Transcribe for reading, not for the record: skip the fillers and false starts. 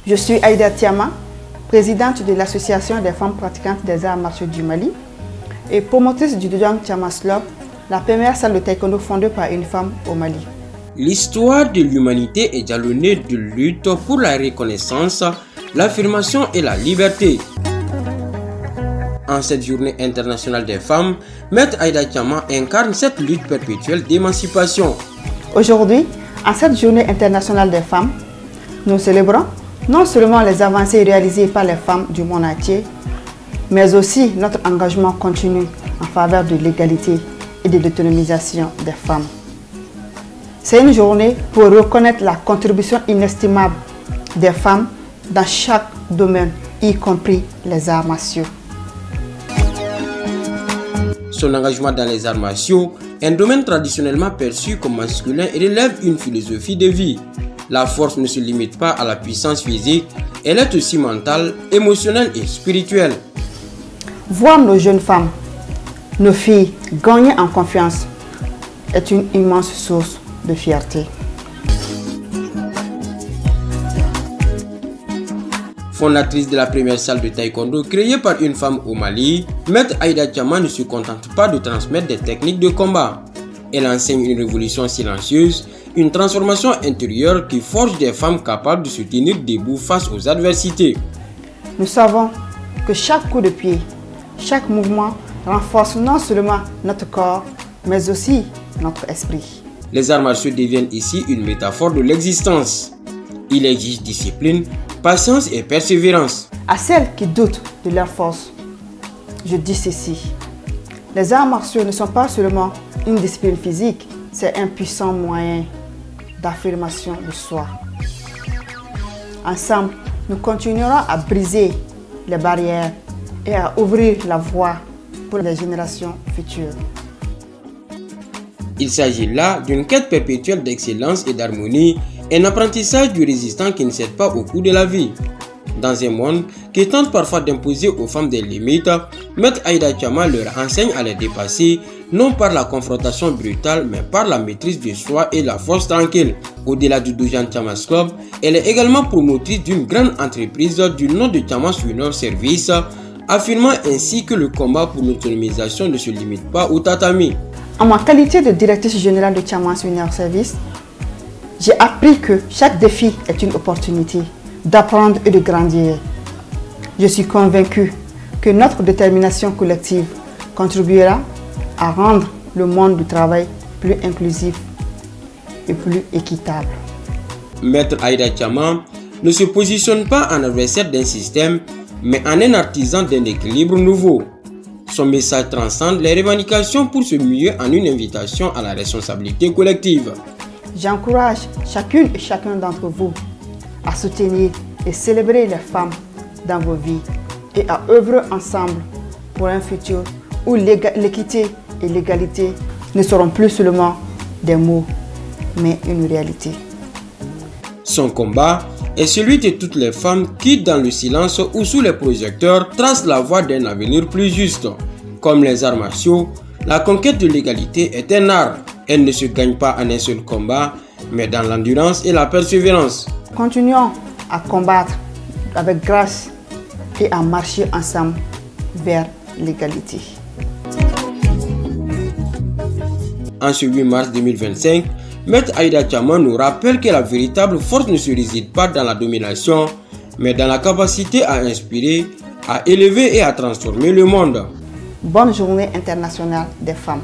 Je suis Aïda Tiama, présidente de l'Association des femmes pratiquantes des arts martiaux du Mali et promotrice du Dojang Tiamas Club, la première salle de taekwondo fondée par une femme au Mali. L'histoire de l'humanité est jalonnée de luttes pour la reconnaissance, l'affirmation et la liberté. En cette journée internationale des femmes, Maître Aïda Tiama incarne cette lutte perpétuelle d'émancipation. Aujourd'hui, en cette journée internationale des femmes, nous célébrons non seulement les avancées réalisées par les femmes du monde entier, mais aussi notre engagement continu en faveur de l'égalité et de l'autonomisation des femmes. C'est une journée pour reconnaître la contribution inestimable des femmes dans chaque domaine, y compris les arts martiaux. Son engagement dans les arts martiaux, un domaine traditionnellement perçu comme masculin, relève une philosophie de vie. La force ne se limite pas à la puissance physique, elle est aussi mentale, émotionnelle et spirituelle. Voir nos jeunes femmes, nos filles gagner en confiance est une immense source de fierté. Fondatrice de la première salle de taekwondo créée par une femme au Mali, Maître Aïda Tiama ne se contente pas de transmettre des techniques de combat. Elle enseigne une révolution silencieuse, une transformation intérieure qui forge des femmes capables de se tenir debout face aux adversités. Nous savons que chaque coup de pied, chaque mouvement renforce non seulement notre corps, mais aussi notre esprit. Les arts martiaux deviennent ici une métaphore de l'existence. Il exige discipline, patience et persévérance. À celles qui doutent de leur force, je dis ceci. Les arts martiaux ne sont pas seulement une discipline physique, c'est un puissant moyen d'affirmation de soi. Ensemble, nous continuerons à briser les barrières et à ouvrir la voie pour les générations futures. Il s'agit là d'une quête perpétuelle d'excellence et d'harmonie, un apprentissage du résistant qui ne cède pas au cours de la vie. Dans un monde qui tente parfois d'imposer aux femmes des limites, Maître Aïda Tiama leur enseigne à les dépasser, non par la confrontation brutale, mais par la maîtrise de soi et la force tranquille. Au-delà du Dojang Tiamas Club, elle est également promotrice d'une grande entreprise du nom de Tiamas Winner Service, affirmant ainsi que le combat pour l'autonomisation ne se limite pas au tatami. En ma qualité de directrice générale de Tiamas Winner Service, j'ai appris que chaque défi est une opportunité d'apprendre et de grandir. Je suis convaincue que notre détermination collective contribuera à rendre le monde du travail plus inclusif et plus équitable. Maître Aïda Tiama ne se positionne pas en adversaire d'un système, mais en un artisan d'un équilibre nouveau. Son message transcende les revendications pour se muer en une invitation à la responsabilité collective. J'encourage chacune et chacun d'entre vous à soutenir et célébrer les femmes dans vos vies et à œuvrer ensemble pour un futur où l'équité et l'égalité ne seront plus seulement des mots, mais une réalité. Son combat est celui de toutes les femmes qui, dans le silence ou sous les projecteurs, tracent la voie d'un avenir plus juste. Comme les arts martiaux, la conquête de l'égalité est un art. Elle ne se gagne pas en un seul combat, mais dans l'endurance et la persévérance. Continuons à combattre avec grâce et à marcher ensemble vers l'égalité. En ce 8 mars 2025, Maître Aïda Tiama nous rappelle que la véritable force ne se réside pas dans la domination, mais dans la capacité à inspirer, à élever et à transformer le monde. Bonne journée internationale des femmes.